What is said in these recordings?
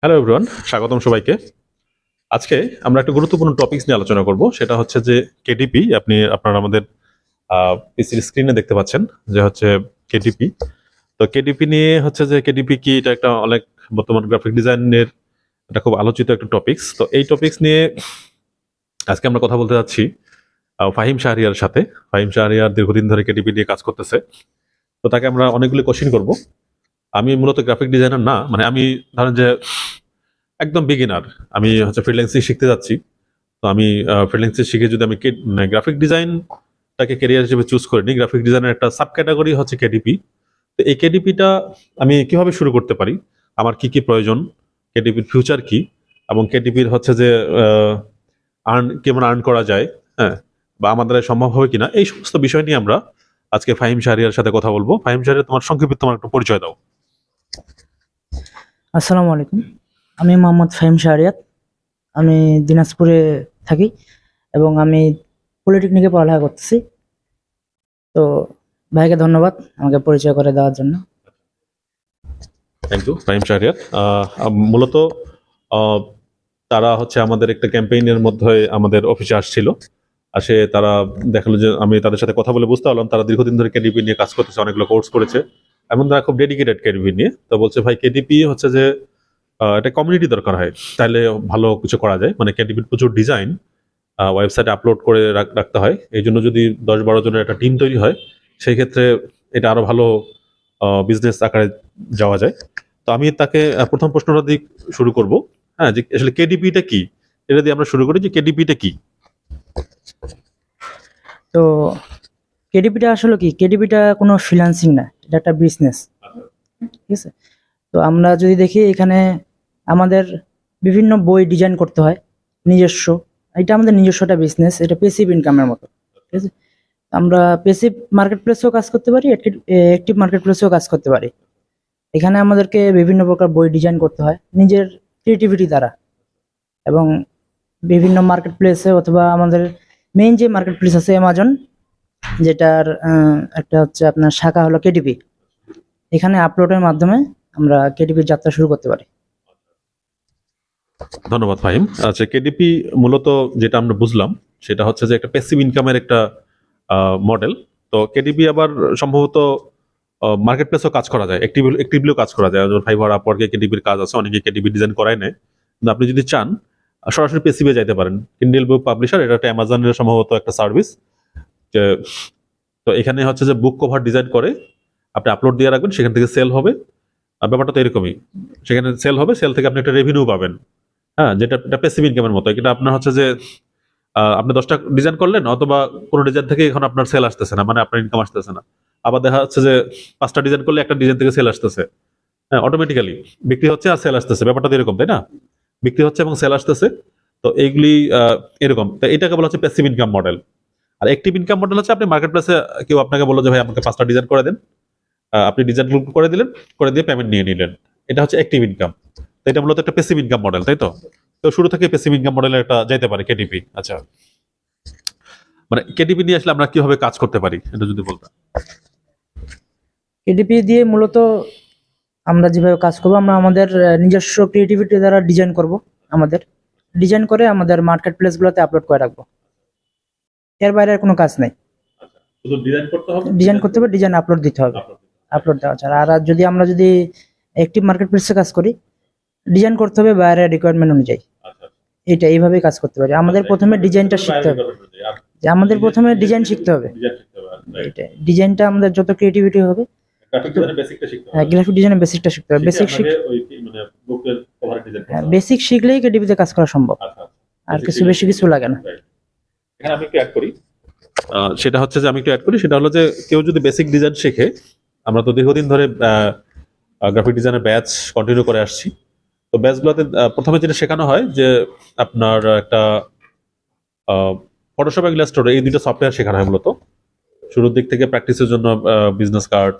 Hello everyone, স্বাগতম সবাইকে। আজকে আমরা একটা গুরুত্বপূর্ণ টপিকস নিয়ে আলোচনা করব। সেটা হচ্ছে যে কেডিপি। আপনারা আমাদের পিসির স্ক্রিনে দেখতে পাচ্ছেন যে হচ্ছে কেডিপি। তো কেডিপি নিয়ে হচ্ছে যে কেডিপি কি, এটা একটা অনেক বর্তমান গ্রাফিক ডিজাইনের এটা খুব আলোচিত একটা টপিকস। তো এই টপিকস নিয়ে আজকে আমরা কথা বলতে যাচ্ছি ফাহিম শাহরিয়ার সাথে। ফাহিম শাহরিয়ার দীর্ঘদিন ধরে কেডিপি নিয়ে কাজ করতেছে। তো তাকে আমরা অনেকগুলো কোশ্চেন করব। আমি মূলত গ্রাফিক ডিজাইনার না, মানে আমি ধরেন যে একদম বিগিনার। আমি হচ্ছে ফ্রিল্যান্সিং শিখতে যাচ্ছি। তো আমি ফ্রিল্যান্সিং শিখে যদি আমি গ্রাফিক ডিজাইনটাকে ক্যারিয়ার হিসেবে চুজ করে নিই, গ্রাফিক ডিজাইনের একটা সাব ক্যাটাগরি হচ্ছে কেডিপি। তো এই কেডিপিটা আমি কিভাবে শুরু করতে পারি, আমার কি কি প্রয়োজন, কেডিপির ফিউচার কি, এবং কেডিপির হচ্ছে যে কেমন আর্ন করা যায়, হ্যাঁ, বা আমাদের সম্ভব হবে কিনা, এই সমস্ত বিষয় নিয়ে আমরা আজকে ফাহিম শাহরিয়ার সাথে কথা বলবো। ফাহিম শাহরিয়ার, তোমার সংক্ষিপ্ত তোমার একটা পরিচয় দাও। আসসালামু আলাইকুম। আমি মোহাম্মদ ফাহিম শাহরিয়াত। আমি দিনাজপুরে থাকি এবং আমি পলিটেকনিকে পড়ালেখা করতেছি। তো ভাইকে ধন্যবাদ আমাকে পরিচয় করে দেওয়ার জন্য। Thank you Fahim Shahriar. মূলত আহ, তারা হচ্ছে আমাদের একটা ক্যাম্পেইনের মধ্যে আমাদের অফিসে আসছিল। আসে তারা দেখালো যে, আমি তাদের সাথে কথা বলে বুঝতে পারলাম তারা দীর্ঘদিন ধরে কেডিপি নিয়ে কাজ করতেছে, অনেকগুলো কোর্স করেছে এবং তারা খুব ডেডিকেটেড কেডিপি নিয়ে। তো বলছে, ভাই কেডিপি হচ্ছে যে একটা কমিউনিটি দরকার হয়, তাহলে ভালো কিছু করা যায়। মানে কেডিপির প্রচুর ডিজাইন ওয়েবসাইটে আপলোড করে রাখতে হয়, এই জন্য যদি 10-12 জনের একটা টিম তৈরি হয়, সেই ক্ষেত্রে এটা আরো ভালো বিজনেস আকারে যাওয়া যায়। তো আমি তাকে প্রথম প্রশ্নটা দিয়ে শুরু করব। হ্যাঁ, যে আসলে কেডিপিটা কি, এটা দিয়ে আমরা শুরু করি যে কেডিপিটা কি। তো কেডিপিটা আসলে কি? কেডিপিটা কোনো ফ্রিল্যান্সিং না, এটা একটা বিজনেস। ঠিক আছে। তো আমরা যদি দেখি এখানে আমাদের বিভিন্ন বই ডিজাইন করতে হয় নিজস্ব। এটা আমাদের নিজস্ব একটা বিজনেস, এটা পেসিভ ইনকামের মতো। ঠিক আছে। আমরা পেসিভ মার্কেট প্লেসেও কাজ করতে পারি, অ্যাক্টিভ মার্কেট প্লেসেও কাজ করতে পারি। এখানে আমাদেরকে বিভিন্ন প্রকার বই ডিজাইন করতে হয় নিজের ক্রিয়েটিভিটি দ্বারা, এবং বিভিন্ন মার্কেট প্লেসে অথবা আমাদের মেইন যে মার্কেট প্লেস আছে অ্যামাজন, যেটার একটা হচ্ছে আপনার শাখা হলো কেডিপি। এখানে আপলোডের মাধ্যমে আমরা কেডিপির যাত্রা শুরু করতে পারি। ধন্যবাদ ফাহিম। আচ্ছা, কেডিপি মূলত যেটা আমরা বুঝলাম সেটা হচ্ছে যে একটা প্যাসিভ ইনকামের একটা মডেল। তো কেডিপি আবার সম্ভবত মার্কেট প্লেসেও কাজ করা যায়, অ্যাক্টিভলিও কাজ করা যায়। যেমন ফাইবার, আপওয়ার্কে কেডিপির কাজ আছে, অনেকে কেডিপি ডিজাইন করায় নেয়। কিন্তু আপনি যদি চান সরাসরি পেসিভে যাইতে পারেন। কিন্ডেল বুক পাবলিশার, এটা একটা অ্যামাজনের সম্ভবত একটা সার্ভিস। তো এখানে হচ্ছে যে বুক কভার ডিজাইন করে আপনি আপলোড দিয়ে রাখবেন, সেখান থেকে সেল হবে। আর ব্যাপারটা তো এরকমই, সেখানে সেল হবে, সেল থেকে আপনি একটা রেভিনিউ পাবেন। হ্যাঁ, যেটা একটা প্যাসিভ ইনকামের মতো। এটা আপনার হচ্ছে যে আপনি 10টা ডিজাইন করলেন, অথবা কোনো ডিজাইন থেকে এখন আপনার সেল আসতেছে না, মানে আপনার ইনকাম আসতেছে না। আবার দেখা যাচ্ছে যে 5টা ডিজাইন করলে একটা ডিজাইন থেকে সেল আসতেছে। হ্যাঁ, অটোমেটিক্যালি বিক্রি হচ্ছে আর সেল আসতেছে। ব্যাপারটা তো এরকম, তাই না? বিক্রি হচ্ছে এবং সেল আসতেছে। তো এইগুলি এরকম। তো এটাকে বলা হচ্ছে প্যাসিভ ইনকাম মডেল। আর অ্যাক্টিভ ইনকাম মডেল হচ্ছে আপনি মার্কেট প্লেসে কেউ আপনাকে বললো যে, ভাই আমাকে 5টা ডিজাইন করে দেন, আপনি ডিজাইন করে দিলেন, করে দিয়ে পেমেন্ট নিয়ে নিলেন। এটা হচ্ছে অ্যাক্টিভ ইনকাম। তো এটা মূলত একটা প্যাসিভ ইনকাম মডেল, তাই তো? তো শুরু থেকে প্যাসিভ ইনকাম মডেলে একটা যাইতে পারে কেডিপি। আচ্ছা, মানে কেডিপি নিয়ে আসলে আমরা কিভাবে কাজ করতে পারি, এটা যদি বলতাম। কেডিপি দিয়ে মূলত আমরা যেভাবে কাজ করবো, আমরা আমাদের নিজস্ব ক্রিয়েটিভিটি দ্বারা ডিজাইন করব। আমাদের ডিজাইন করে আমাদের মার্কেট প্লেসগুলোতে আপলোড করে রাখবো। এর বাইরে আর কোনো কাজ নাই। শুধু ডিজাইন করতে হবে, ডিজাইন করতে হবে, ডিজাইন আপলোড দিতে হবে, আপলোড দেওয়া ছাড়া। আর যদি আমরা অ্যাক্টিভ মার্কেট প্লেসে কাজ করি, ডিজাইন করতে হবে বাইরের রিকোয়ারমেন্ট অনুযায়ী। এটা এইভাবেই কাজ করতে পারি। আমাদের প্রথমে ডিজাইনটা শিখতে হবে, যে আমাদের প্রথমে ডিজাইন শিখতে হবে। এটা ডিজাইনটা আমাদের যত ক্রিয়েটিভিটি হবে, হ্যাঁ, গ্রাফিক ডিজাইনের বেসিকটা শিখতে হবে। বেসিক শিখলেই কেডিপিতে কাজ করা সম্ভব, আর কিছু বেশি কিছু লাগে না। এখানে আমি একটু অ্যাড করি। সেটা হচ্ছে যে আমি একটু অ্যাড করি, সেটা হলো যে কেউ যদি বেসিক ডিজাইন শেখে, আমরা তো দীর্ঘদিন ধরে গ্রাফিক ডিজাইনের ব্যাচ কন্টিনিউ করে আসছি। তো ব্যাচগুলোতে প্রথমে যেটা শেখানো হয় যে আপনার একটা ফটোশপ, ইলাস্ট্রেটর, এই দুটো সফটওয়্যার শেখানো হয় মূলত। শুরুর দিক থেকে প্র্যাকটিসের জন্য বিজনেস কার্ড,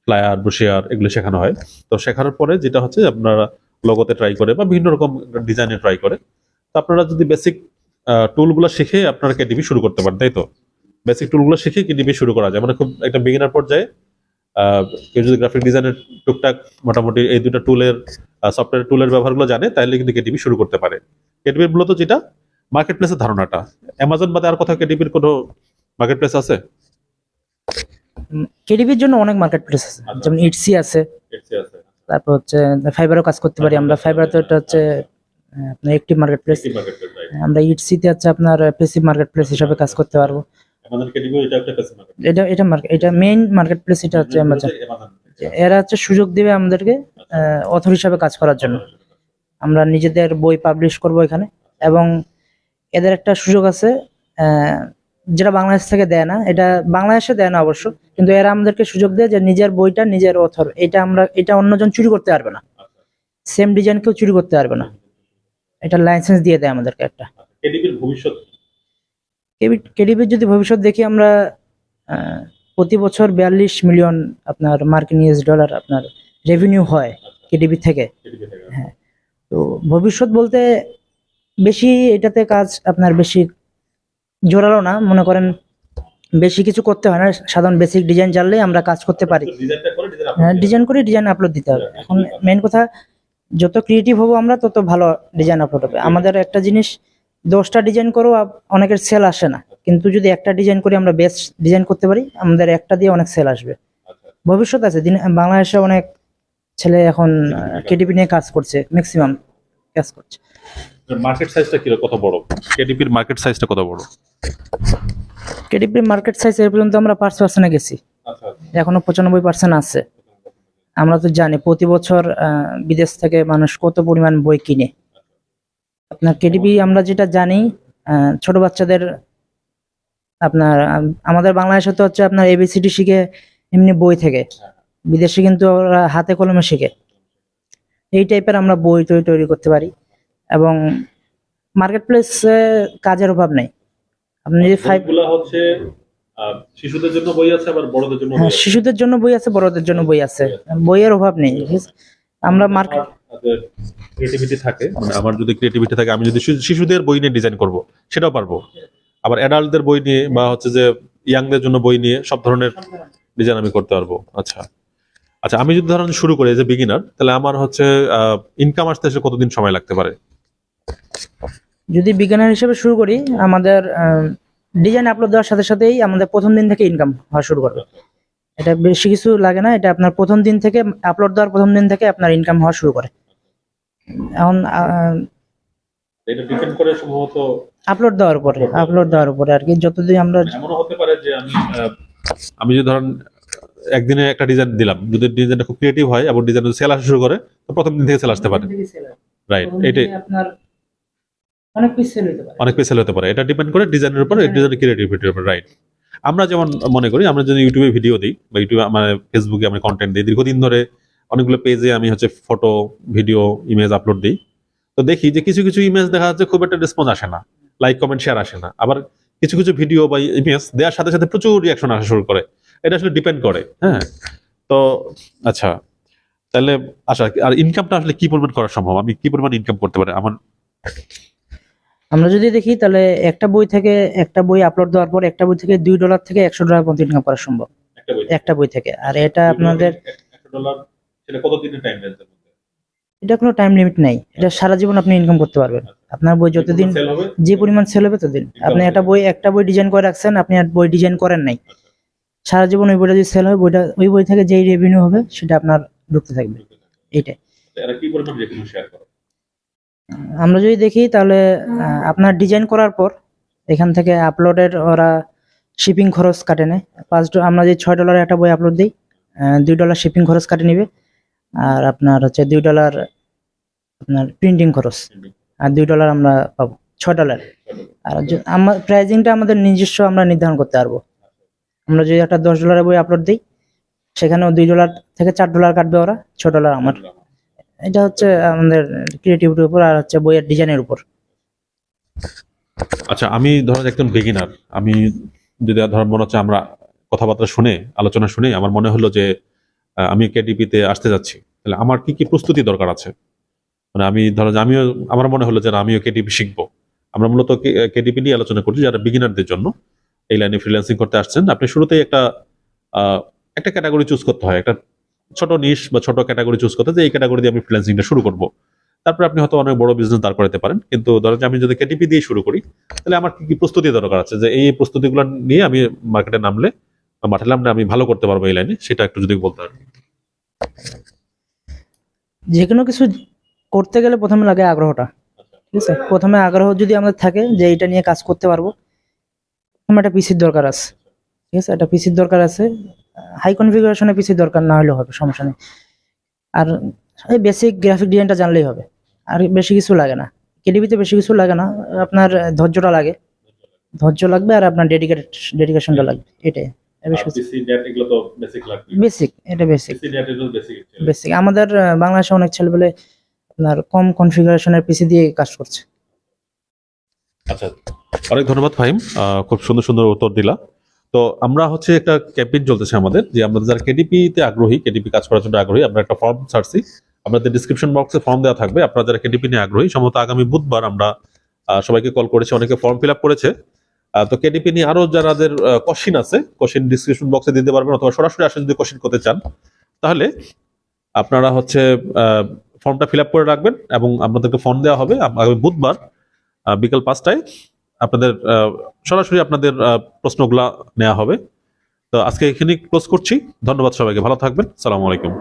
ফ্লায়ার, ব্রোশিয়ার, এগুলো শেখানো হয়। তো শেখানোর পরে যেটা হচ্ছে আপনারা লোগোতে ট্রাই করে বা বিভিন্ন রকম ডিজাইনে ট্রাই করে। তো আপনারা যদি বেসিক টুলগুলো শিখে আপনারা কেডিপি শুরু করতে পারেন, তাই তো? বেসিক টুলগুলো শিখে কেডিপি শুরু করা যায়, মানে খুব একটা বিগিনার পর্যায়ে কেউ যদি গ্রাফিক ডিজাইনের টুকটাক মোটামুটি এই দুটো টুলের সফটওয়্যার টুলের ব্যবহারগুলো জানে, তাহলে কিন্তু কেডিপি শুরু করতে পারে। কেডিপির মূলত যেটা মার্কেট প্লেসের ধারণাটা, অ্যামাজন বাদে আর কোথাও কেডিপির কোনো মার্কেট প্লেস আছে? কেডিপির জন্য অনেক মার্কেট প্লেস আছে, যেমন ইটসি আছে, তারপর হচ্ছে ফাইবারও কাজ করতে পারি আমরা। ফাইবার তো এটা হচ্ছে আপনার একটি মার্কেট প্লেস। আমরা ইটসিতে হচ্ছে আপনার প্যাসিভ মার্কেট প্লেস হিসাবে কাজ করতে পারবো। এটা মেইন মার্কেট প্লেস, এটা হচ্ছে অ্যামাজন। এরা হচ্ছে সুযোগ দিবে আমাদেরকে অথর হিসাবে কাজ করার জন্য। আমরা নিজেদের বই পাবলিশ করব এখানে, এবং এদের একটা সুযোগ আছে যেটা বাংলাদেশ থেকে দেয় না, এটা বাংলাদেশে দেয় না অবশ্য, কিন্তু এরা আমাদেরকে সুযোগ দেয় যে নিজের বইটা নিজের অথর, এটা অন্যজন চুরি করতে পারবে না, সেম ডিজাইন কেউ চুরি করতে পারবে না, এটা লাইসেন্স দিয়ে দেয় আমাদেরকে একটা। কেডিপির ভবিষ্যৎ, কেডিপির যদি ভবিষ্যৎ দেখি আমরা, প্রতি বছর 42 মিলিয়ন আপনার মার্কিন ইউএস ডলার আপনার রেভিনিউ হয় কেডিপি থেকে। হ্যাঁ, তো ভবিষ্যৎ বলতে বেশি এটাতে কাজ আপনার বেশি জোরালো না, মনে করেন বেশি কিছু করতে হয় না, সাধারণ বেসিক ডিজাইন জানলেই আমরা কাজ করতে পারি। হ্যাঁ, ডিজাইন করে ডিজাইন আপলোড দিতে হবে। এখন মেন কথা, যত ক্রিয়েটিভ হবো আমরা তত ভালো ডিজাইন আপলোড হবে। আমাদের একটা জিনিস 10টা ডিজাইন করো, অনেকের সেল আসে না, কিন্তু যদি একটা ডিজাইন করে আমরা বেস্ট ডিজাইন করতে পারি, আমাদের একটা দিয়ে অনেক সেল আসবে। ভবিষ্যৎ আছে, বাংলাদেশে অনেক ছেলে এখন কেডিপি নিয়ে কাজ করছে, ম্যাক্সিমাম কাজ করছে। মার্কেট সাইজটা কি, কত বড় কেডিপির মার্কেট সাইজটা, কত বড়? কেডিপির মার্কেট সাইজ এর পর্যন্ত আমরা 5% গেছি, এখনো 95% আছে। আমরা তো জানি প্রতি বছর বিদেশ থেকে মানুষ কত পরিমাণ বই কিনে। আপনার কেডিপি আমরা যেটা জানি, ছোট বাচ্চাদের আপনার আমাদের বাংলাদেশে তো হচ্ছে আপনার এবিসিডি শিখে এমনি বই থেকে, বিদেশে কিন্তু ওরা হাতে কলমে শিখে। এই টাইপের আমরা বই তৈরি করতে পারি, এবং মার্কেট প্লেসে কাজের অভাব নেই। আপনি যদি হচ্ছে শিশুদের জন্য বই আছে, আবার বড়দের জন্য হ্যাঁ, শিশুদের জন্য বই আছে, বড়দের জন্য বই আছে, বইয়ের অভাব নেই। আমরা মার্কেট ক্রিয়েটিভিটি থাকে, মানে আমার যদি ক্রিয়েটিভিটি থাকে, আমি যদি শিশুদের বই নিয়ে ডিজাইন করব সেটাও পারবো, আবার অ্যাডাল্টদের বই নিয়ে বা হচ্ছে যে ইয়াংদের জন্য বই নিয়ে সব ধরনের ডিজাইন আমি করতে পারবো। আচ্ছা আচ্ছা, আমি যদি ধরেন শুরু করি যে বিগিনার, তাহলে আমার হচ্ছে ইনকাম আসতে এসে কতদিন সময় লাগতে পারে? যদি বিজ্ঞানের হিসেবে শুরু করি, আমাদের ডিজাইন আপলোড দেওয়ার সাথে সাথেই আমাদের প্রথম দিন থেকে ইনকাম হওয়া শুরু করবে। এটা বেশি কিছু লাগে না, এটা আপনার প্রথম দিন থেকে আপলোড দেওয়ার প্রথম দিন থেকে আপনার ইনকাম হওয়া শুরু করে। এখন এটা ডিপেন্ড করে সম্ভবত আপলোড দেওয়ার উপরে আর কি। যতদিন আমরা, এমনও হতে পারে যে আমি যদি ধরেন একদিনে একটা ডিজাইন দিলাম, যদি ডিজাইনটা খুব ক্রিয়েটিভ হয় এবং ডিজাইন সেল আসা শুরু করে, তো প্রথম দিন থেকে সেল আসতে পারে। রাইট, এটাই আপনার অনেক পিস সেল হতে পারে। এটা ডিপেন্ড করে ডিজাইনের উপর, ডিজাইনের ক্রিয়েটিভিটির উপর। রাইট, আমরা যেমন মনে করি, আমরা যদি ইউটিউবে ভিডিও দিই বা ইউটিউবে মানে ফেসবুকে আমি কন্টেন্ট দিই, দীর্ঘদিন ধরে অনেকগুলো পেজে আমি হচ্ছে ফটো, ভিডিও, ইমেজ আপলোড দিই, তো দেখি যে কিছু কিছু ইমেজ দেখা যাচ্ছে খুব একটা রেসপন্স আসে না, লাইক কমেন্ট শেয়ার আসে না, আবার কিছু কিছু ভিডিও বা ইমেজ দেওয়ার সাথে সাথে প্রচুর রিয়াকশন আসা শুরু করে। এটা আসলে ডিপেন্ড করে। হ্যাঁ, তো আচ্ছা, তাহলে আচ্ছা, আর ইনকামটা আসলে কি পরিমাণ করা সম্ভব, আমি কি পরিমাণ ইনকাম করতে পারি আমার? আমরা যদি দেখি তাহলে একটা বই আপলোড দেওয়ার পর একটা বই থেকে $2 থেকে $100 পর্যন্ত ইনকাম করা সম্ভব, একটা বই থেকে। আর এটা আপনাদের $100 সেটা কত দিনের টাইম রেঞ্জ? এটা কোনো টাইম লিমিট নাই, এটা সারা জীবন আপনি ইনকাম করতে পারবেন। আপনার বই যতদিন যে পরিমাণ সেল হবে ততদিন। আপনি একটা বই ডিজাইন করে রাখছেন, আপনি আর বই ডিজাইন করেন নাই, সারা জীবন ওই বইটা যদি সেল হয়, ওই বই থেকে যেই রেভিনিউ হবে সেটা আপনার ঢুকতে থাকবে। এইটাই। এরা কি পরিমাণ রেভিনিউ শেয়ার করে? আমরা যদি দেখি তাহলে আপনার ডিজাইন করার পর এখান থেকে আপলোডের ওরা শিপিং খরচ কাটে নেয়। আমরা যে $6 একটা বই আপলোড দিই, $2 শিপিং খরচ কাটে নিবে, আর আপনার হচ্ছে $2 আপনার প্রিন্টিং খরচ, আর $2 আমরা পাবো, $6। আর আমার প্রাইজিংটা আমাদের নিজস্ব আমরা নির্ধারণ করতে পারবো। আমরা যদি একটা $10 বই আপলোড দিই, সেখানেও $2 থেকে $4 কাটবে ওরা, $6 আমার। এটা হচ্ছে আমাদের ক্রিয়েটিভিটির উপর আর হচ্ছে বইয়ের ডিজাইনের উপর। আচ্ছা, আমি ধরেন একজন বিগিনার, আমি যদি ধরেন মনে হচ্ছে আমরা কথাবার্তা শুনে, আলোচনা শুনে আমার মনে হলো যে আমি কেডিপিতে আসতে যাচ্ছি, তাহলে আমার কি কি প্রস্তুতি দরকার আছে? মানে আমি ধরো যে আমার মনে হলো যে আমিও কেডিপি শিখবো। আমরা মূলত কেডিপি নিয়ে আলোচনা করছি যারা বিগিনারদের জন্য এই লাইনে ফ্রিল্যান্সিং করতে আসছেন। আপনি শুরুতেই একটা একটা ক্যাটাগরি চুজ করতে হয়, একটা ছোট নিশ বা ছোট ক্যাটাগরি চুজ করতে, যে এই ক্যাটাগরি দিয়ে আমি ফ্রিল্যান্সিংটা শুরু করব। তারপরে আপনি হয়তো অনেক বড় বিজনেস দাঁড় করাতে পারেন। কিন্তু ধরেন যে আমি যদি কেটিপি দিয়ে শুরু করি, তাহলে আমার কি কি প্রস্তুতি দরকার আছে, যে এই প্রস্তুতিগুলো নিয়ে আমি মার্কেটে নামলে বা মাঠে নামলে আমি ভালো করতে পারবো এই লাইনে, সেটা একটু যদি বলতে পারেন। যে কোনো কিছু করতে গেলে প্রথমে লাগে আগ্রহটা। ঠিক আছে, প্রথমে আগ্রহ যদি আমাদের থাকে যে এটা নিয়ে কাজ করতে পারবো, প্রথমে একটা পিসির দরকার আছে। ঠিক আছে, একটা পিসির দরকার আছে, হাই কনফিগারেশনের পিসির দরকার না হলেও হবে, সমস্যা নেই। আর এই বেসিক গ্রাফিক ডিজাইনটা জানলেই হবে, আর বেশি কিছু লাগে না। কেডিবিতে বেশি কিছু লাগে না, আপনার ধৈর্যটা লাগে, ধৈর্য লাগবে, আর আপনার ডেডিকেশনটা লাগবে, এটাই। আর বেশি কিছু এগুলো তো বেসিক লাগবে। বেসিক, এটা বেসিক। বেসিক। বেসিক আমাদের বাংলাদেশে অনেক ছেলেপেলে আপনার কম কনফিগারেশনের পিসি দিয়ে কাজ করছে। আচ্ছা, অনেক ধন্যবাদ ফাহিম, খুব সুন্দর সুন্দর উত্তর দিলা। তো আমরা হচ্ছে একটা ক্যাম্পেইন চলতেছে আমাদের, যে আমরা যারা কেডিপি তে আগ্রহী, কেডিপি কাজ করার জন্য আগ্রহী, আমরা একটা ফর্ম ছাড়ছি, আপনাদের ডিসক্রিপশন বক্সে ফর্ম দেওয়া থাকবে। আপনারা যারা কেডিপি নিয়ে আগ্রহী, সম্ভবত আগামী বুধবার আমরা সবাইকে কল করেছি, অনেকে ফর্ম ফিল আপ করেছে। তো কেডিপি নিয়ে আরো যাদের কোশ্চিন আছে, কোশ্চিন ডিসক্রিপশন বক্সে দিতে পারবেন, অথবা সরাসরি আসে যদি কোশ্চিন করতে চান, তাহলে আপনারা হচ্ছে ফর্মটা ফিল আপ করে রাখবেন, এবং আপনাদেরকে ফোন দেওয়া হবে আগামী বুধবার বিকাল 5টায়। আপনাদের সরাসরি আপনাদের প্রশ্নগুলা নেওয়া হবে। তো আজকে এখানে ক্লোজ করছি। ধন্যবাদ সবাইকে, ভালো থাকবেন। সালামু আলাইকুম।